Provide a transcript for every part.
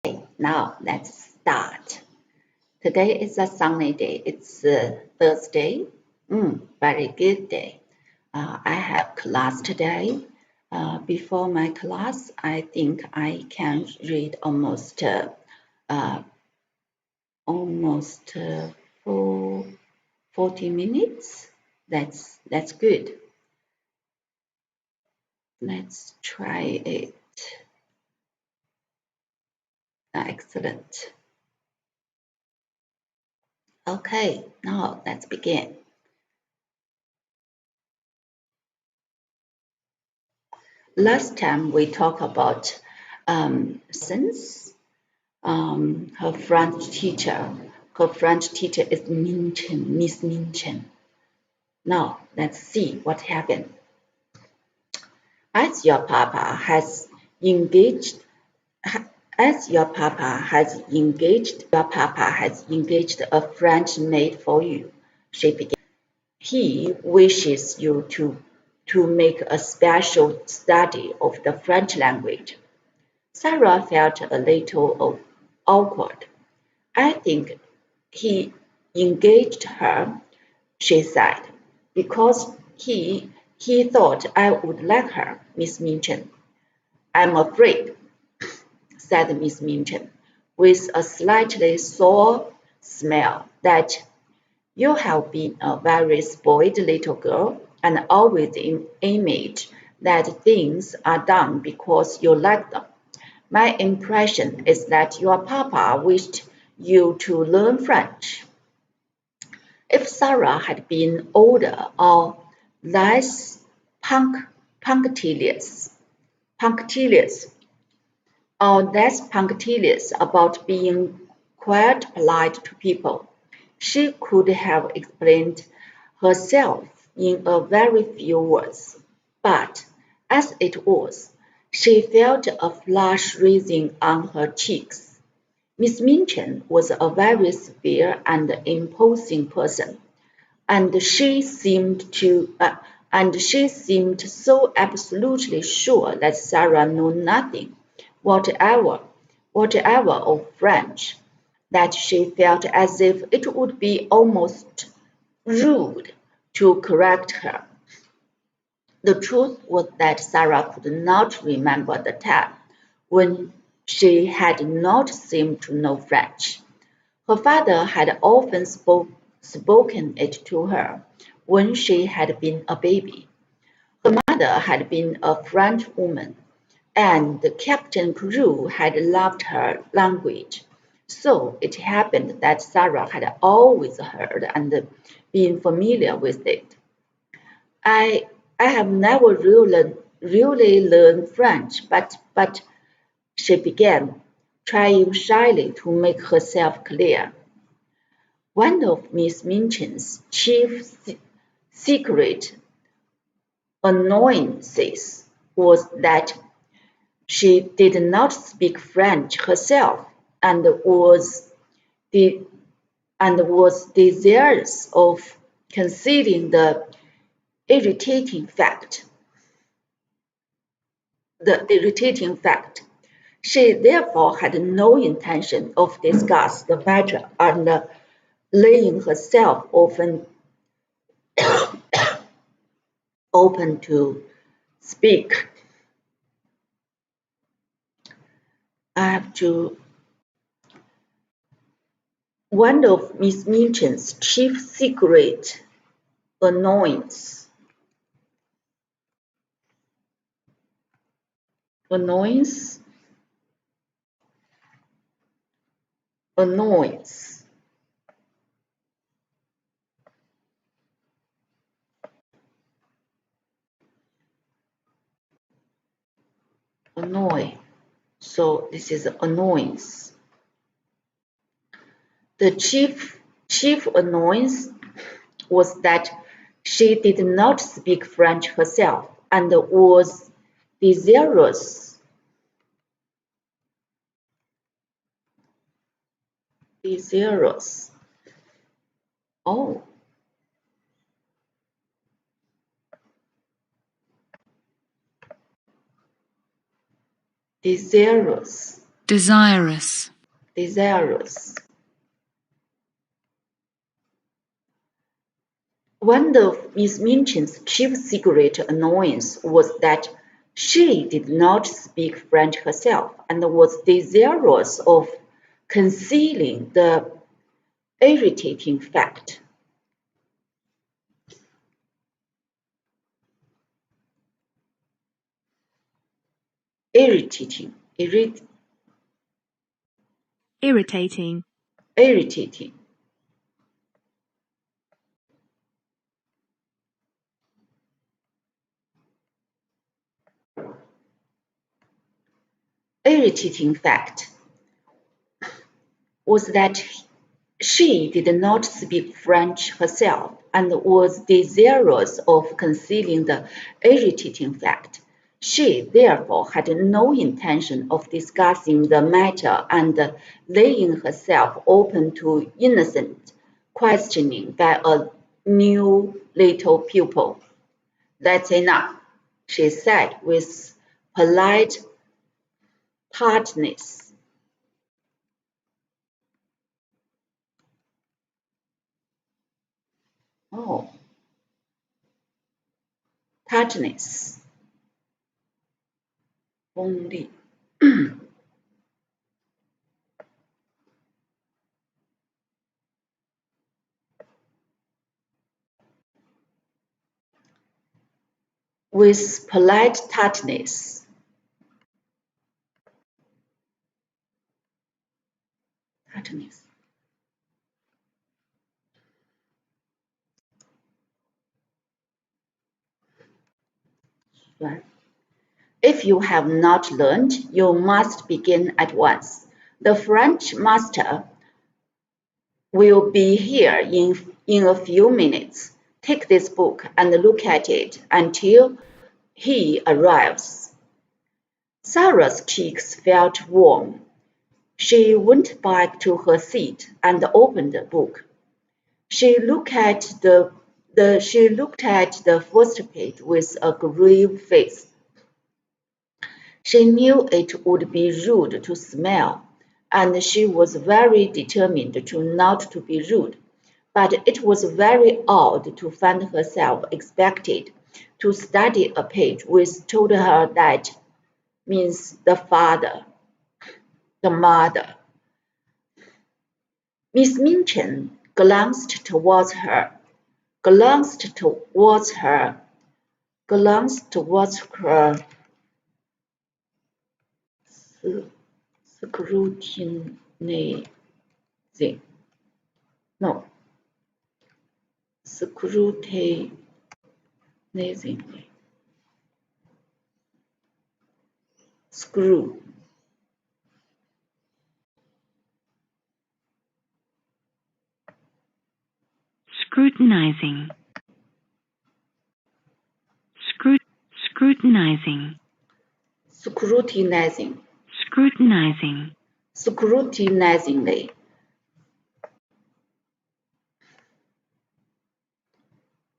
Now let's start. Today is a sunny day. It's Thursday. Very good day. I have class today. Before my class, I think I can read almost 40 minutes. That's good. Let's try it. Excellent. Okay, now let's begin. Last time we talked about lessons. Her French teacher. Her French teacher is Miss Min Chen. Now let's see what happened. As your papa has engaged a French maid for you, she began. He wishes you to make a special study of the French language. Sarah felt a little awkward. I think he engaged her, she said, because he thought I would like her, Miss Minchin. I'm afraid, said Miss Minchin, with a slightly sour smile, that you have been a very spoiled little girl and always image that things are done because you like them. My impression is that your papa wished you to learn French. If Sarah had been older or less punctilious about being quite polite to people, she could have explained herself in a very few words. But as it was, she felt a flush rising on her cheeks. Miss Minchin was a very severe and imposing person, and she seemed so absolutely sure that Sarah knew nothing whatever of French, that she felt as if it would be almost rude to correct her. The truth was that Sarah could not remember the time when she had not seemed to know French. Her father had often spoken it to her when she had been a baby. Her mother had been a French woman, and Captain Carew had loved her language. So it happened that Sarah had always heard and been familiar with it. I have never really learned French, but she began, trying shyly to make herself clear. One of Miss Minchin's chief secret annoyances was that she did not speak French herself and was desirous of concealing the irritating fact. She therefore had no intention of discuss the matter and laying herself open to speak. One of Miss Minchin's chief secret annoyance annoy. So this is annoyance. The chief annoyance was that she did not speak French herself and was desirous oh desirous desirous, desirous. One of Miss Minchin's chief secret annoyance was that she did not speak French herself and was desirous of concealing the irritating fact. Irritating. irritating, Irritating. Irritating fact was that she did not speak French herself and was desirous of concealing the irritating fact. She therefore had no intention of discussing the matter and laying herself open to innocent questioning by a new little pupil. That's enough, she said with polite tartness. Oh, tartness. 锋利 with polite tartness. Tartness. Right. If you have not learned, you must begin at once. The French master will be here in a few minutes. Take this book and look at it until he arrives. Sarah's cheeks felt warm. She went back to her seat and opened the book. She looked at the first page with a grave face. She knew it would be rude to smile, and she was very determined not to be rude, but it was very odd to find herself expected to study a page which told her that means the father, the mother. Miss Minchin glanced towards her, scrutinizing. No, scrutinizingly. Screw. scrutinizing, scrutinizing, Scrutinizing. scrutinizing, Scrutinizingly.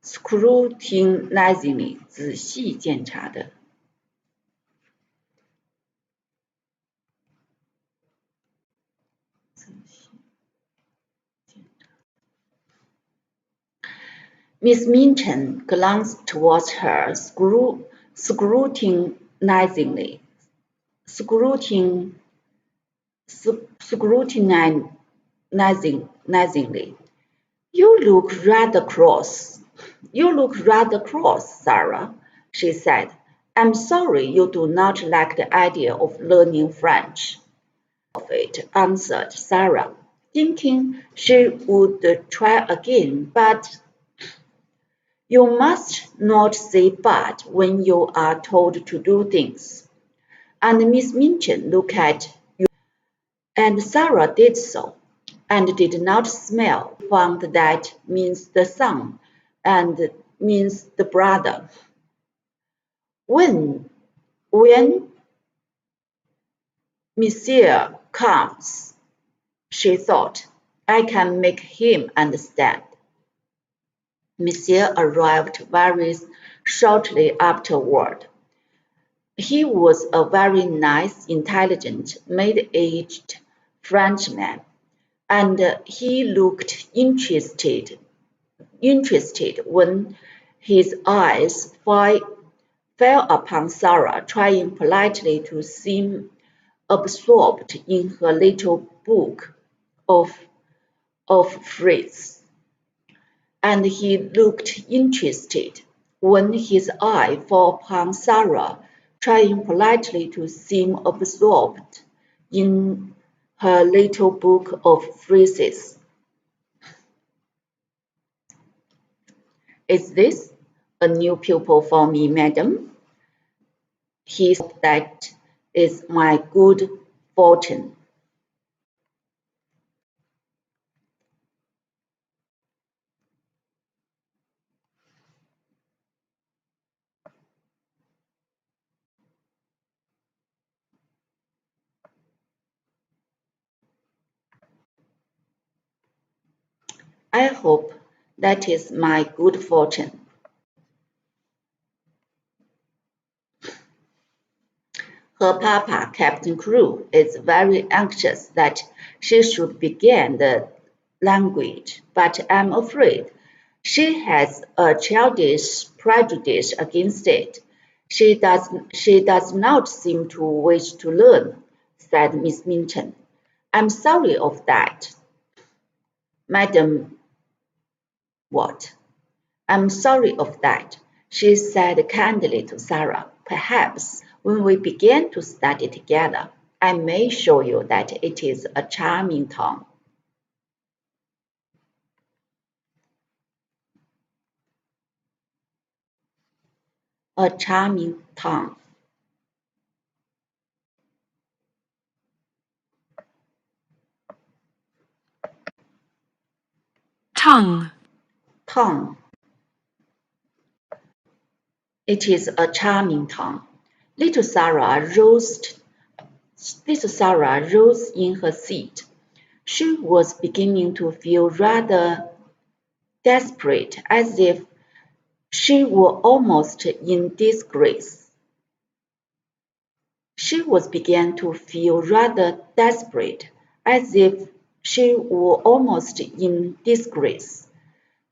Scrutinizingly. 仔细检查的。Miss Minchin glanced towards her scrutinizingly. Scrutinizingly. You look rather cross. You look rather cross, Sarah, she said. I'm sorry you do not like the idea of learning French. Of it, answered Sarah, thinking she would try again, but you must not say but when you are told to do things. And Miss Minchin looked at you, and Sarah did so, and did not smell. Found that means the son, and means the brother. When Monsieur comes, she thought, I can make him understand. Monsieur arrived very shortly afterward. He was a very nice, intelligent, middle-aged Frenchman, and he looked interested when his eyes fell upon Sarah, trying politely to seem absorbed in her little book of phrases. And he looked interested when his eye fell upon Sarah, trying politely to seem absorbed in her little book of phrases. Is this a new pupil for me, madam? He said, that is my good fortune. I hope that is my good fortune. Her papa, Captain Crewe, is very anxious that she should begin the language, but I'm afraid she has a childish prejudice against it. She does not seem to wish to learn, said Miss Minton. I'm sorry of that. Madam, what? I'm sorry of that, she said kindly to Sarah. Perhaps when we begin to study together, I may show you that it is a charming tongue. A charming tongue. Tongue. Tongue. It is a charming tongue. Little Sarah rose in her seat. She was beginning to feel rather desperate, as if she were almost in disgrace. She was beginning to feel rather desperate, as if she were almost in disgrace.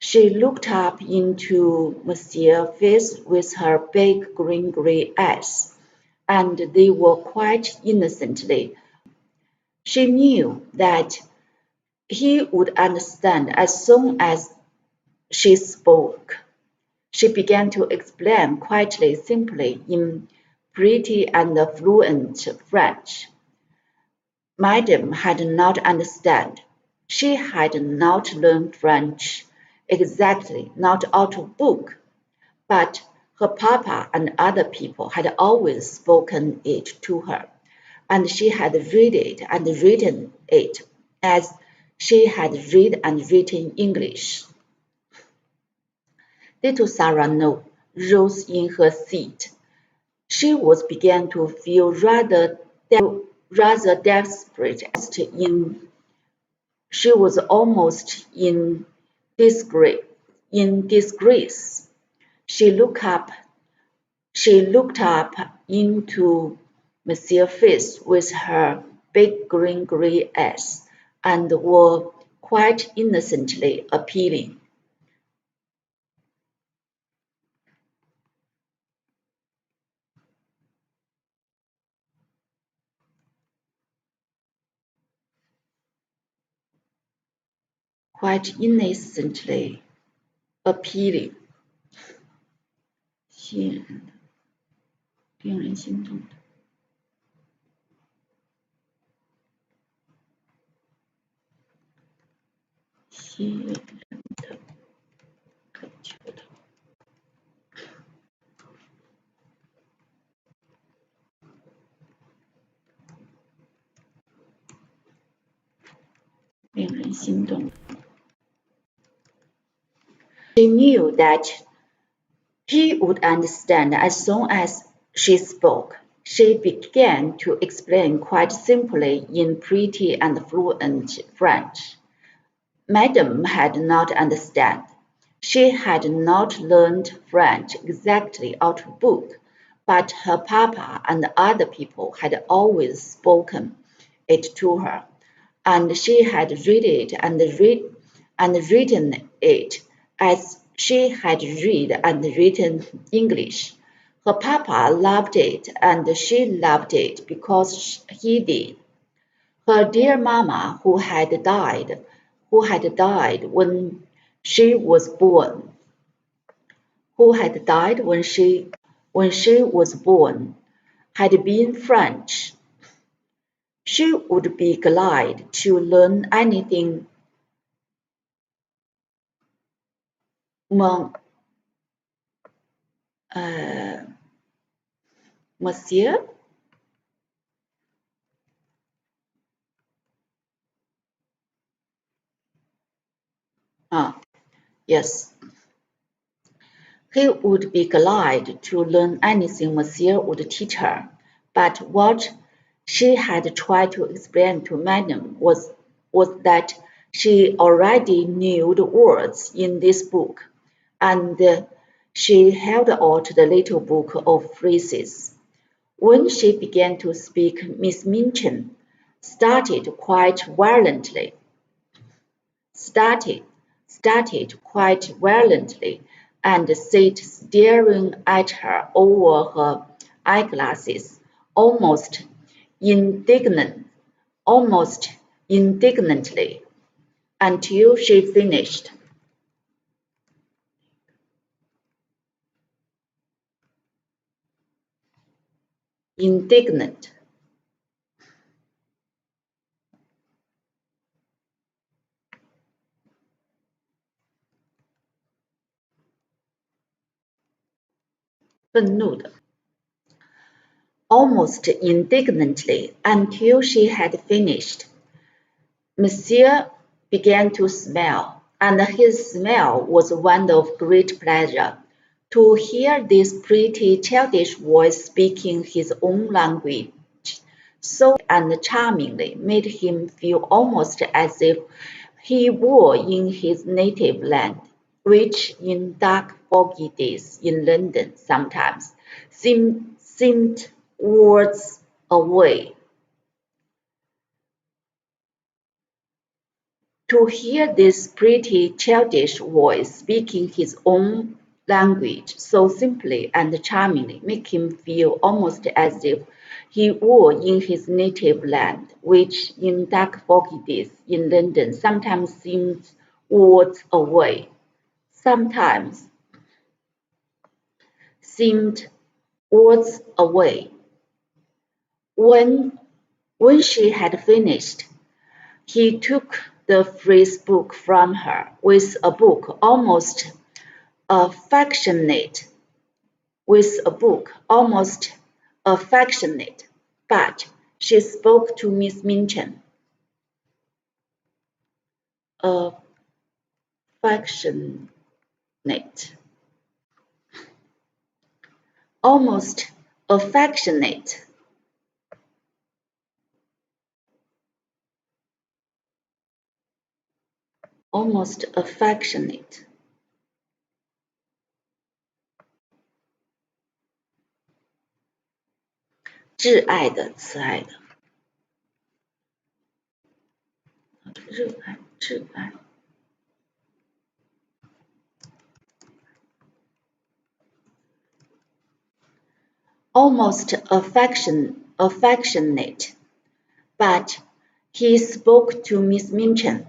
She looked up into Monsieur's face with her big grey eyes, and they were quite innocently amused. She knew that he would understand as soon as she spoke. She began to explain quietly, simply, in pretty and fluent French. Madame had not understood. She had not learned French exactly, not out of book, but her papa and other people had always spoken it to her, and she had read it and written it as she had read and written English. Little Sarah rose in her seat. She was beginning to feel rather desperate. She was almost in disgrace. She looked up into Monsieur's face with her big grey eyes, and were quite innocently appealing. Quite innocently appealing. 吸引人的，令人心动的。吸引人的，恳求的。令人心动。She knew that he would understand as soon as she spoke. She began to explain quite simply in pretty and fluent French. Madame had not understood. She had not learned French exactly out of book, but her papa and other people had always spoken it to her, and she had read it and written it as she had read and written English. Her papa loved it, and she loved it because he did. Her dear mamma, who had died when she was born, who had died when she was born, had been French. She would be glad to learn anything Mon, Monsieur. Ah, yes. He would be glad to learn anything Monsieur would teach her, but what she had tried to explain to Madame was that she already knew the words in this book, and she held out the little book of phrases. When she began to speak, Miss Minchin started started quite violently, and sat staring at her over her eyeglasses, indignant, almost indignantly, until she finished. Indignant, 愤怒的。Almost indignantly, until she had finished. Monsieur began to smile, and his smile was one of great pleasure. To hear this pretty childish voice speaking his own language so and charmingly made him feel almost as if he were in his native land, which in dark foggy days in London sometimes seemed worlds away. To hear this pretty childish voice speaking his own language so simply and charmingly made him feel almost as if he were in his native land, which in dark foggy days in London sometimes seems worlds away, sometimes seemed worlds away. When, when she had finished, he took the phrase book from her with a book almost affectionate, but she spoke to Miss Minchin. Affectionate, almost affectionate. Almost affectionate. 挚爱的、慈爱的、热爱、挚爱。Almost affectionate, but he spoke to Miss Minchin.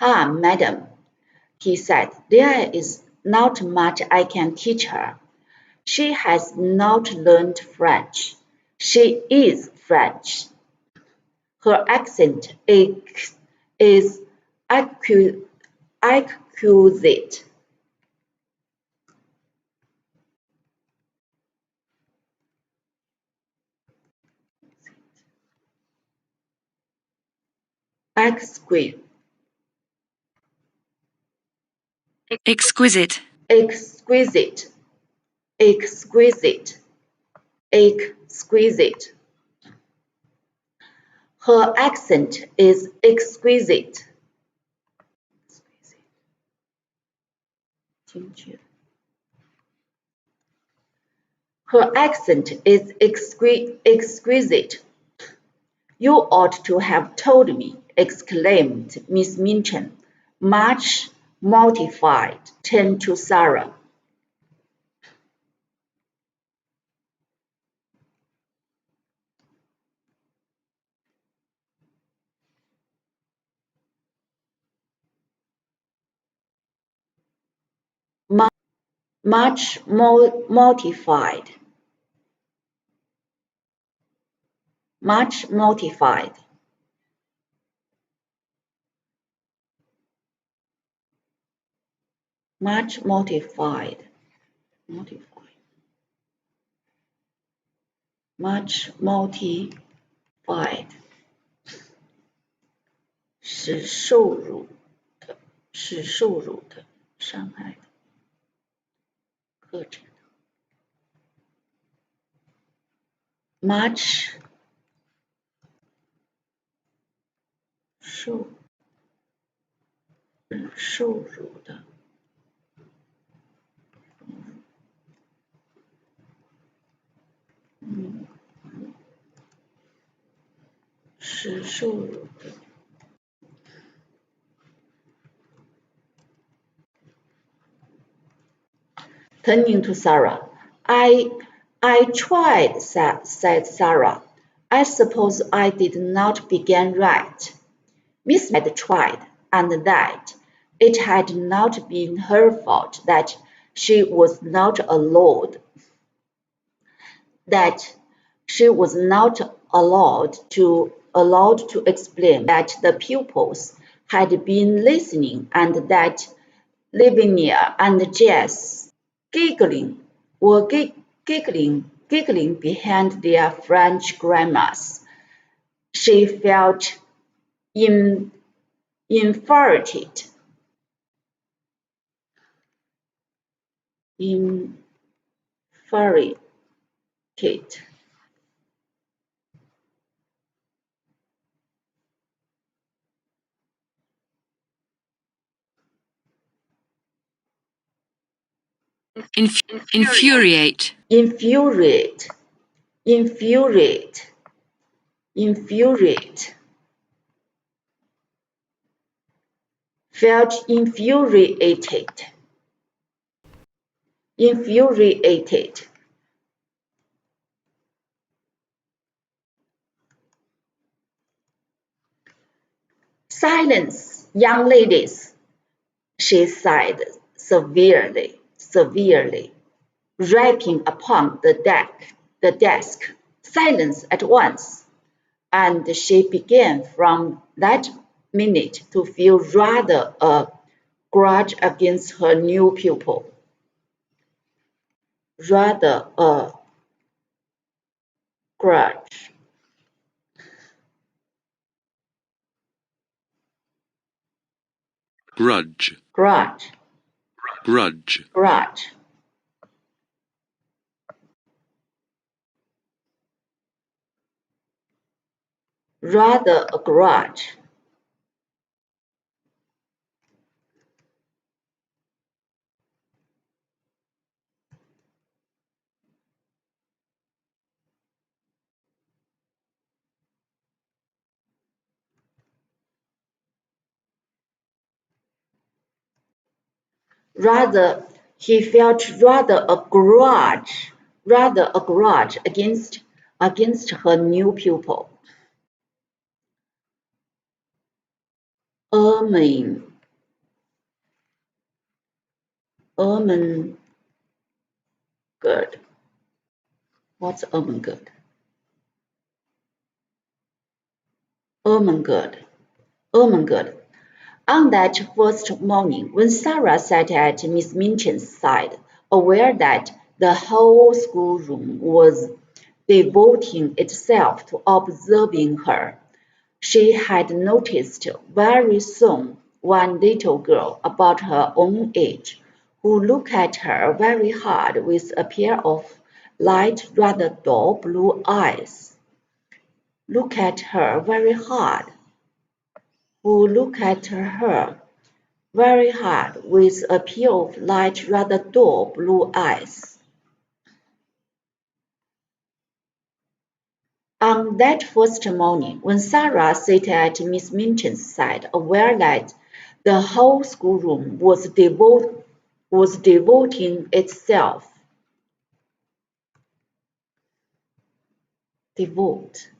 "Ah, madam," he said, "there is not much I can teach her. She has not learned French. She is French. Her accent is exquisite. Exquisite. Exquisite. Exquisite. Exquisite. Exquisite. Her accent is exquisite. 精确. Her accent is exquisite. You ought to have told me, exclaimed Miss Minchin, much mortified, turned to Sarah. Much mortified. Much mortified. Much mortified. Mortified. Much mortified. 使受辱的，使受辱的，伤害的，克制的。Much 受辱的，使受辱的。Turning to Sarah, I tried, said Sarah. I suppose I did not begin right. Miss had tried, and that it had not been her fault that she was not allowed to explain that the pupils had been listening and that Lavinia and Jess were giggling behind their French grammars. She felt infuriated. Infuriate. Infuriate. Infuriate. Infuriate. Felt infuriated. Infuriated. Silence, young ladies, she said severely, rapping upon the desk. Silence at once. And she began from that minute to feel rather a grudge against her new pupil. Rather a grudge. Grudge. Grudge. Grudge. Grudge. Rather a grudge. Rather, he felt rather a grudge against her new pupil. Ermine good. What's Ermengarde? Ermengarde. On that first morning, when Sarah sat at Miss Minchin's side, aware that the whole schoolroom was devoting itself to observing her, she had noticed very soon one little girl about her own age, who looked at her very hard with a pair of light, rather dull blue eyes. Look at her very hard. Who looked at her very hard with a pair of light, rather dull blue eyes. On that first morning, when Sarah sat at Miss Minchin's side, aware that the whole schoolroom was devoting itself devote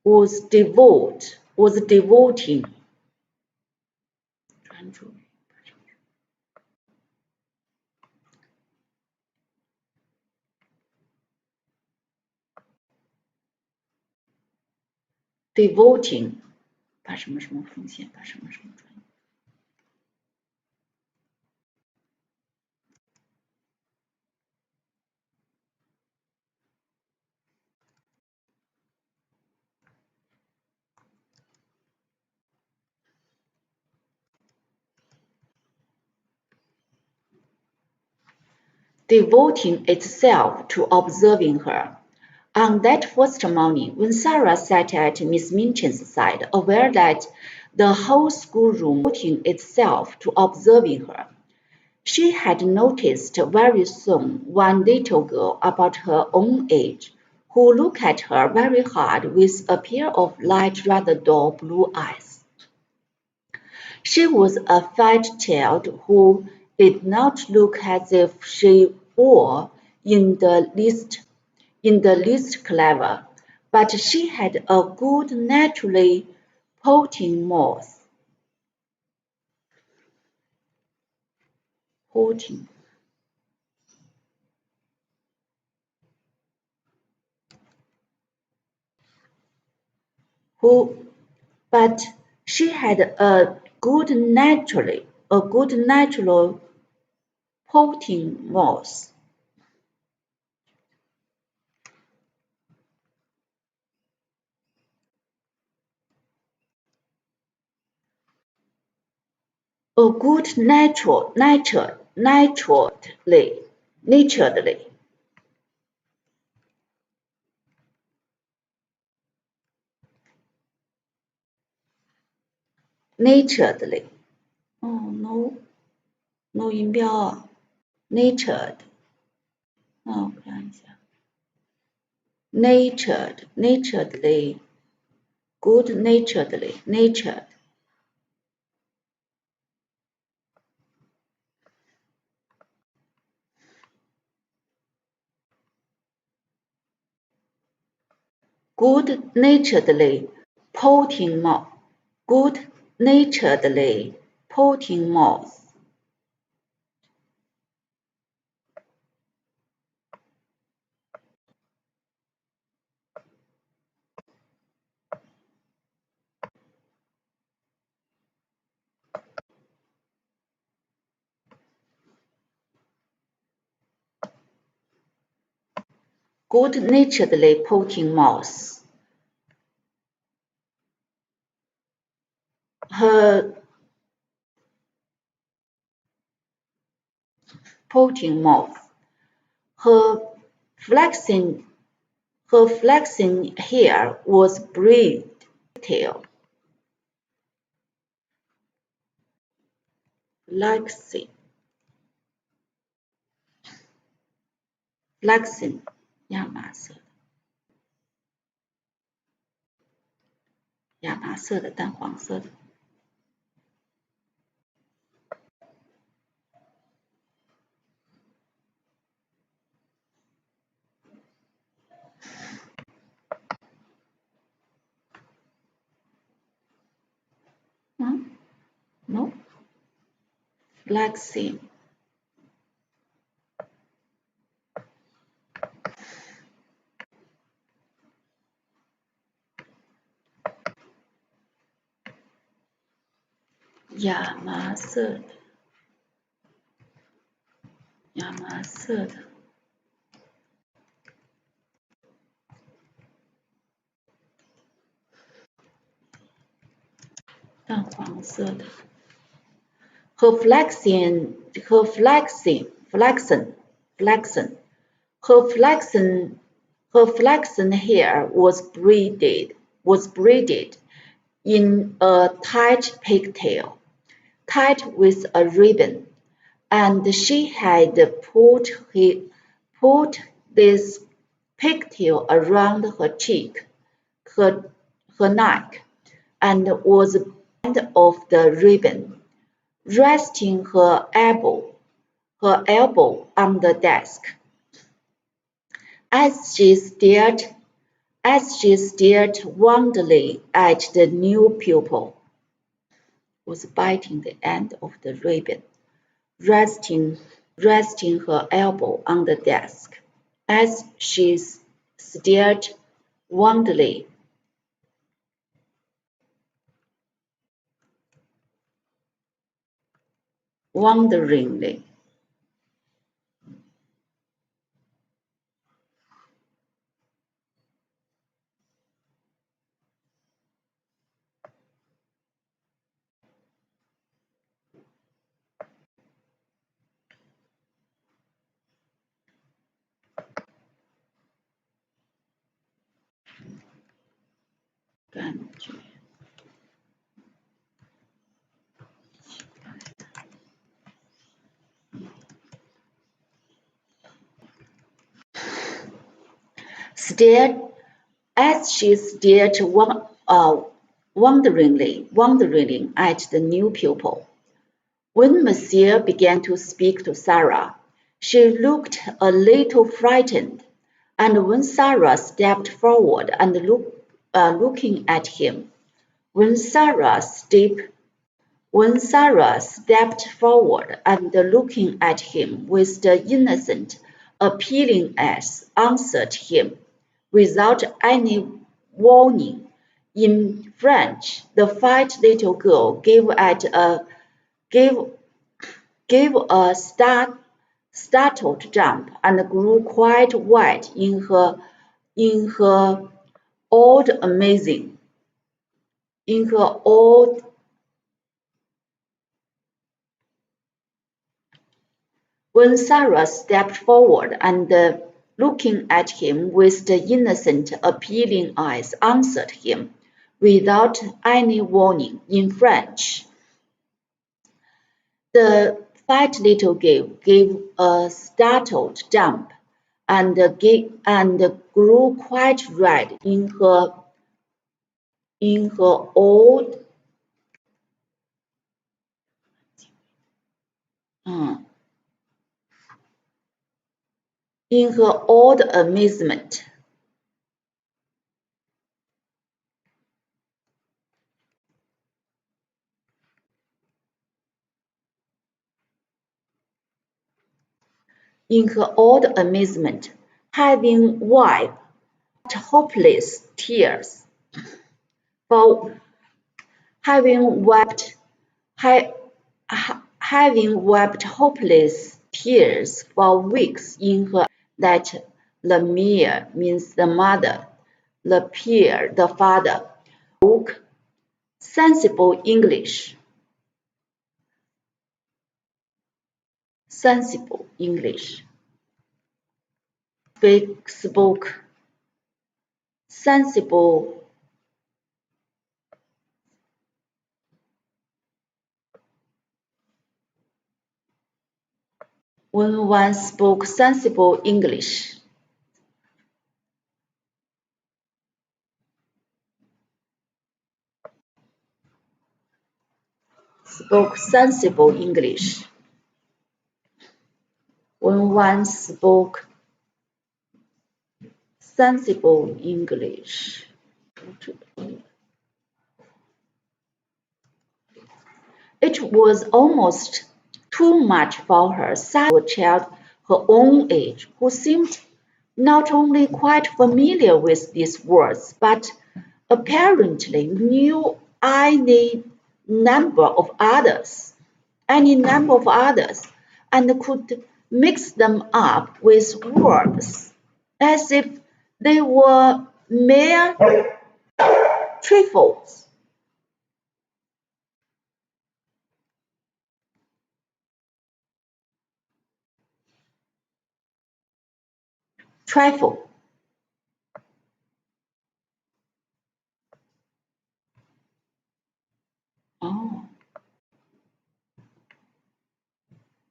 was devoting devoting 把什么什么奉献，把什么什么专业。Devoting itself to observing her. On that first morning, when Sarah sat at Miss Minchin's side, aware that the whole schoolroom was devoting itself to observing her, she had noticed very soon one little girl about her own age, who looked at her very hard with a pair of light, rather dull blue eyes. She was a fat child who did not look as if she were in the least clever, but she had a good naturally pouting mouth. Pouting. But she had a good natural pouting mouth. A good naturally no 音标啊 natured 我看一下 naturedly good natured good naturedly pouting mouth good naturedly pouting mouth good naturedly pouting mouth. Her pouting mouth. Her flaxen hair was braided tail. Flaxen 亚麻色的淡黄色的。No flaxen 亚麻色的淡黄色的。Her flaxen hair was braided in a tight pigtail, tied with a ribbon, and she had put this pigtail around her cheek, her neck, and was the end of the ribbon, resting her elbow on the desk. As she stared wonderingly at the new pupil, was biting the end of the ribbon, resting her elbow on the desk. As she stared wonderingly stared as she stared wonderingly at the new pupil. When Monsieur began to speak to Sarah, she looked a little frightened, and when Sarah stepped forward and looking at him, when Sarah stepped forward and looking at him with the innocent, appealing eyes, answered him without any warning in French. The fat little girl gave a startled jump and grew quite white in her old amazing. When Sarah stepped forward and looking at him with the innocent, appealing eyes, answered him without any warning in French. The fat little girl gave a startled jump and grew quite red in her old amazement. In her old amazement, having wiped hopeless tears for weeks in her that La Mère means the mother, Le Père the father, spoke sensible English. Spoke sensible. When one spoke sensible English. Spoke sensible English. When one spoke sensible English. It was almost too much for her, such a child her own age, who seemed not only quite familiar with these words, but apparently knew any number of others, and could mix them up with words as if they were mere trifles. Trifle. Oh.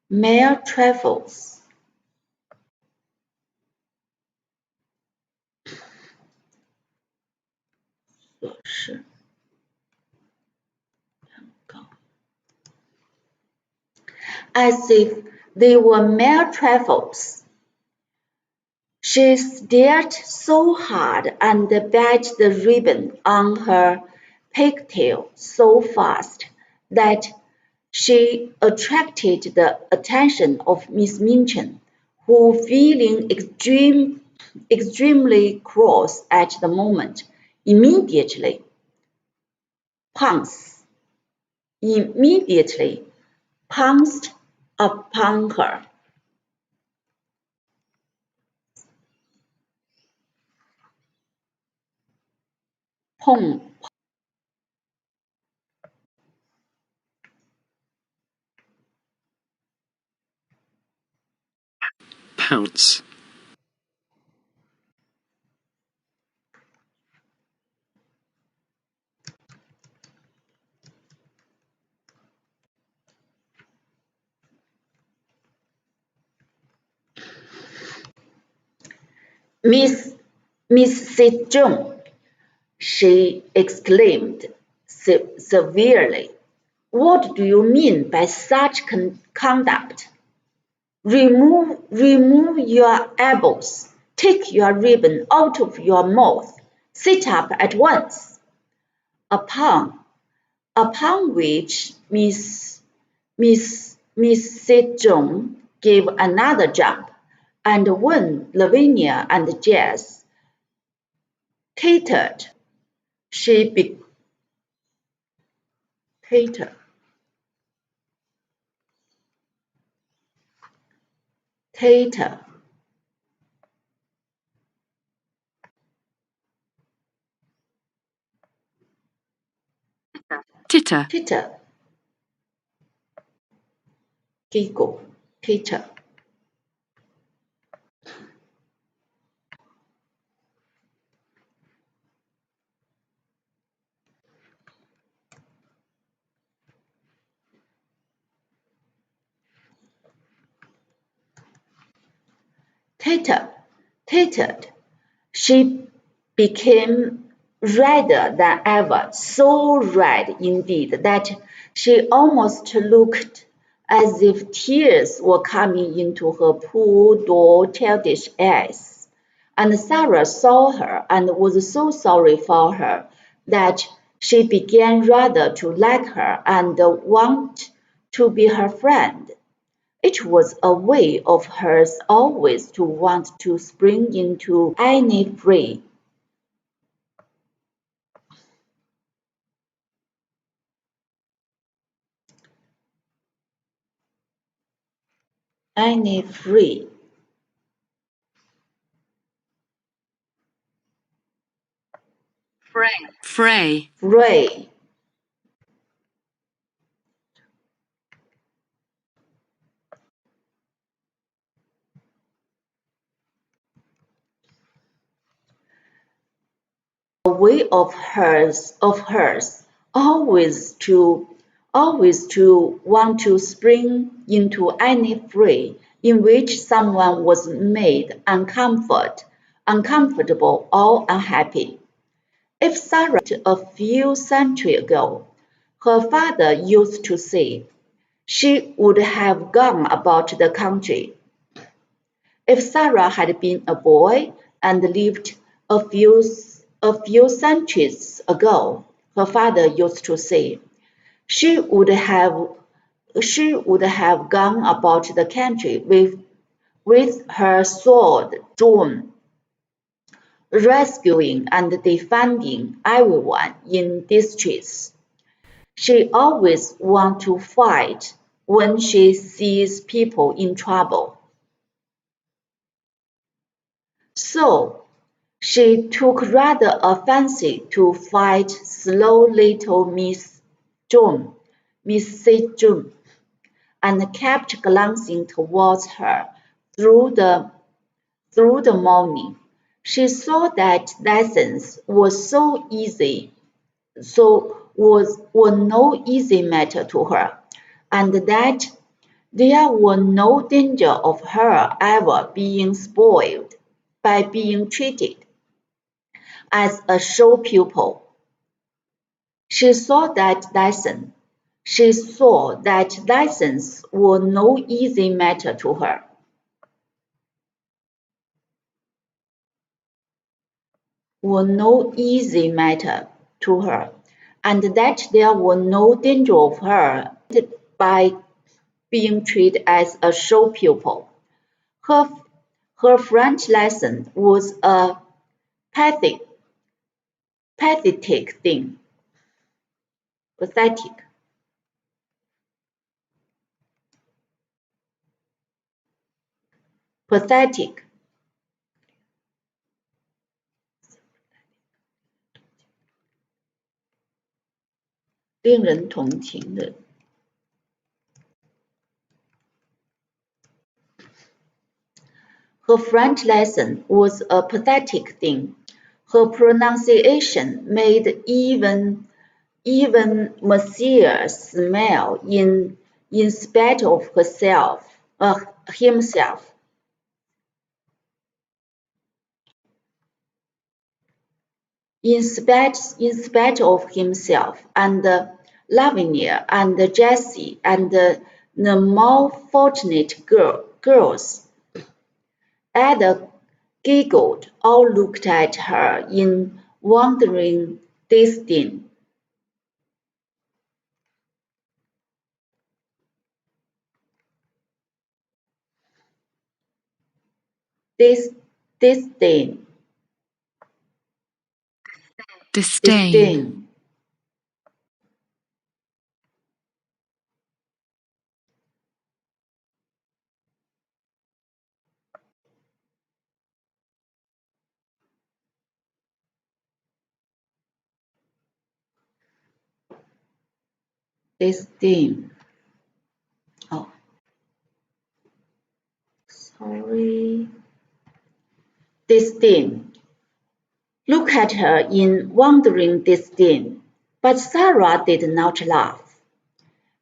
Mere trifles. as if they were mere trifles. She stared so hard and bit the ribbon on her pigtail so fast that she attracted the attention of Miss Minchin, who, feeling extremely cross at the moment, immediately pounced immediately pounced upon her. Pounce. Miss Sejong, she exclaimed severely, what do you mean by such conduct? Remove your elbows, take your ribbon out of your mouth, sit up at once. Upon which Miss Sejong gave another jump, and when Lavinia and Jess tittered, she tittered. Titter. Titter. Titter. Giggle. Titter. Tittered. She became redder than ever, so red indeed that she almost looked as if tears were coming into her poor dull childish eyes. And Sarah saw her and was so sorry for her that she began rather to like her and want to be her friend. It was a way of hers always to want to spring into Annie free. Annie free. Fray. Free. A way of hers always to want to spring into any fray in which someone was made uncomfortable or unhappy. If Sarah a few centuries ago, her father used to say, she would have gone about the country. If Sarah had been a boy and lived a few centuries ago, her father used to say, she would have gone about the country with her sword drawn, rescuing and defending everyone in distress. She always wants to fight when she sees people in trouble. So she took rather a fancy to fight slow little Miss Sejong, and kept glancing towards her through the morning. She saw that lessons were no easy matter to her, and that there was no danger of her ever being spoiled by being treated as a show pupil. She saw that lesson. She saw that lessons were no easy matter to her. And that there was no danger of her by being treated as a show pupil. Her French lesson was a pathetic thing. Pathetic. Pathetic. 令人同情的。Her French lesson was a pathetic thing. Her pronunciation made even Monsieur smile in spite of himself. In spite of himself, and Lavinia and Jessie and the more fortunate girls. Ada giggled, all looked at her in wondering disdain. Disdain. Disdain. Oh, sorry. Disdain. Look at her in wondering disdain. But Sarah did not laugh.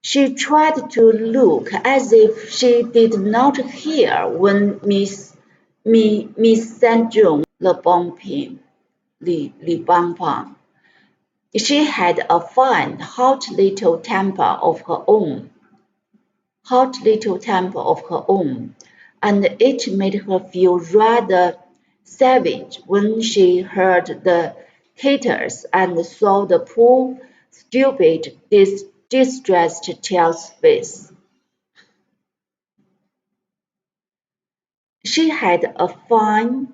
She tried to look as if she did not hear when Miss St. John Li Bangpang. She had a fine, hot little temper of her own, and it made her feel rather savage when she heard the titters and saw the poor, stupid, distressed child's face. She had a fine,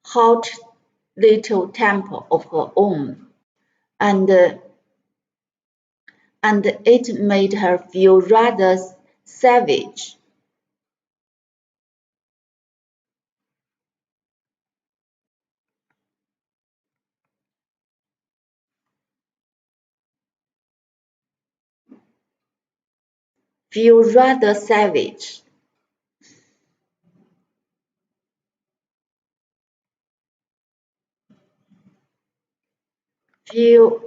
hot little temper of her own, and it made her feel rather savage. Feel rather savage. Feel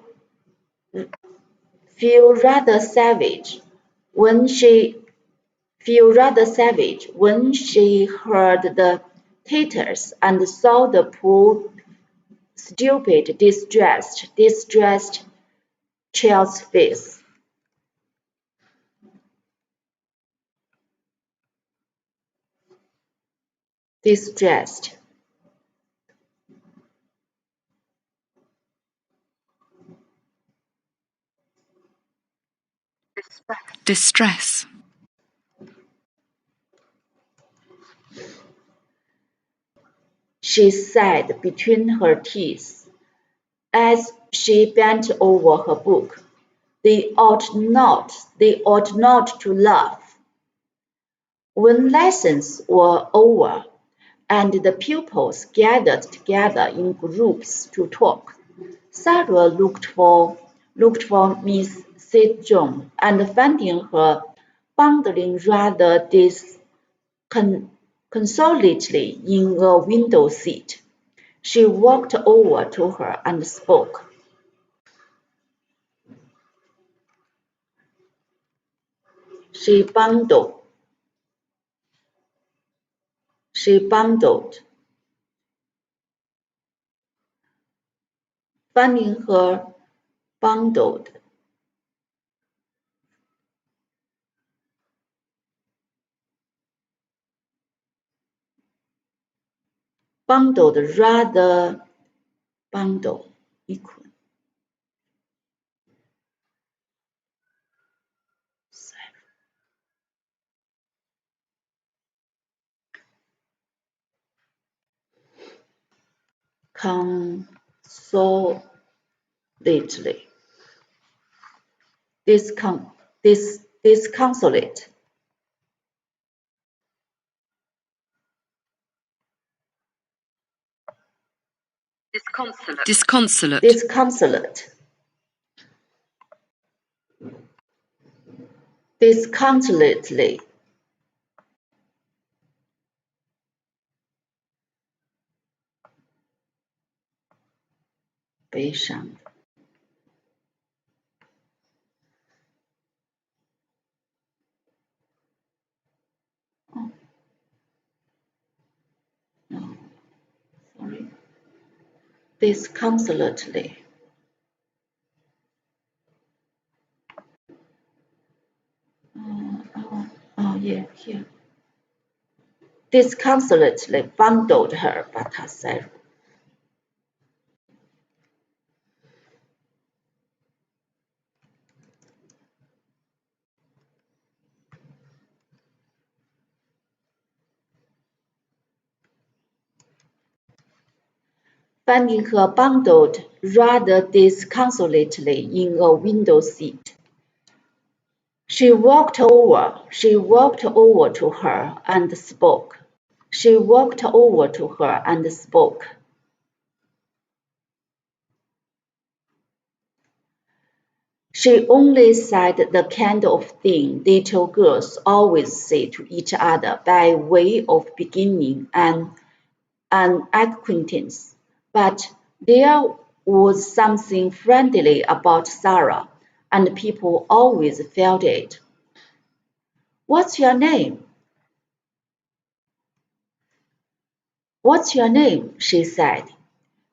rather savage when she heard the titters and saw the poor, stupid, distressed child's face. Distressed. Distress. She said between her teeth, as she bent over her book. They ought not to laugh. When lessons were over, and the pupils gathered together in groups to talk, Sarah looked for Miss St. John, and finding her bundling rather disconsolately in a window seat, she walked over to her and spoke. She bundled. Finding her bundled bundled rather bundle equal. Consolately. Disconsolate. Disconsolate. Disconsolate. Disconsolate. Disconsolately.悲伤的。No, sorry. Disconsolately. Yeah, here. Disconsolately bundled her, Bata said. Finding her bundled rather disconsolately in a window seat. She walked over to her and spoke. She walked over to her and spoke. She only said the kind of thing little girls always say to each other by way of beginning an acquaintance, but there was something friendly about Sarah, and people always felt it. What's your name? What's your name? She said.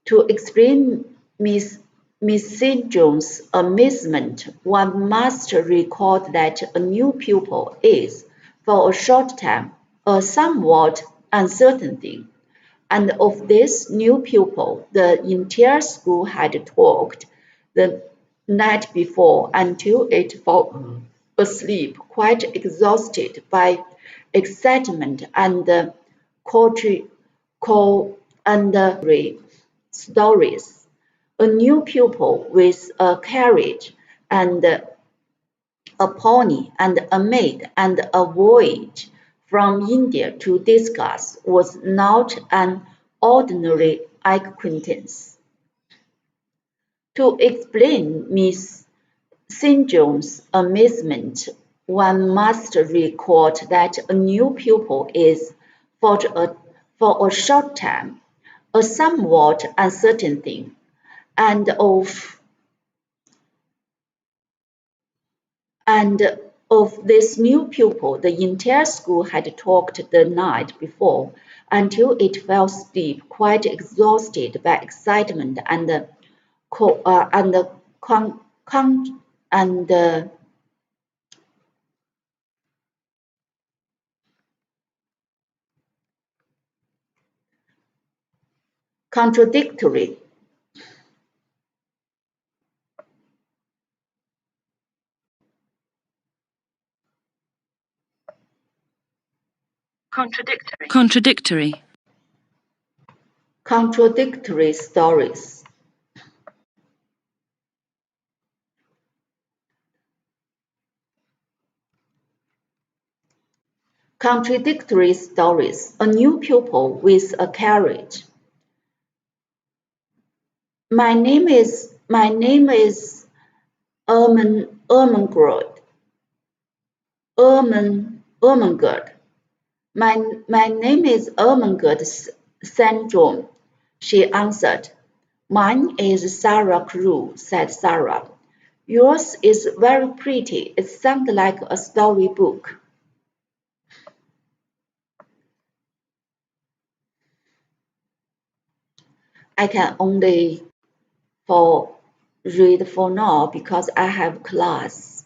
To explain Miss St. John's amazement, one must record that a new pupil is, for a short time, a somewhat uncertain thing, and of this new pupil the entire school had talked the night before until it fell asleep, quite exhausted by excitement and stories. A new pupil with a carriage and a pony and a maid and a voyage from India to discuss was not an ordinary acquaintance. To explain Miss St. John's amazement, one must record that a new pupil is, for a short time, a somewhat uncertain thing, and of this new pupil the entire school had talked the night before until it fell asleep, quite exhausted by excitement and contradictory. Contradictory. Contradictory stories. Contradictory stories. A new pupil with a carriage. My name is Ermengarde. Ermengarde. My name is Ermengarde St. John, she answered. Mine is Sarah Carew, said Sarah. Yours is very pretty. It sounds like a storybook. I can only read for now because I have class.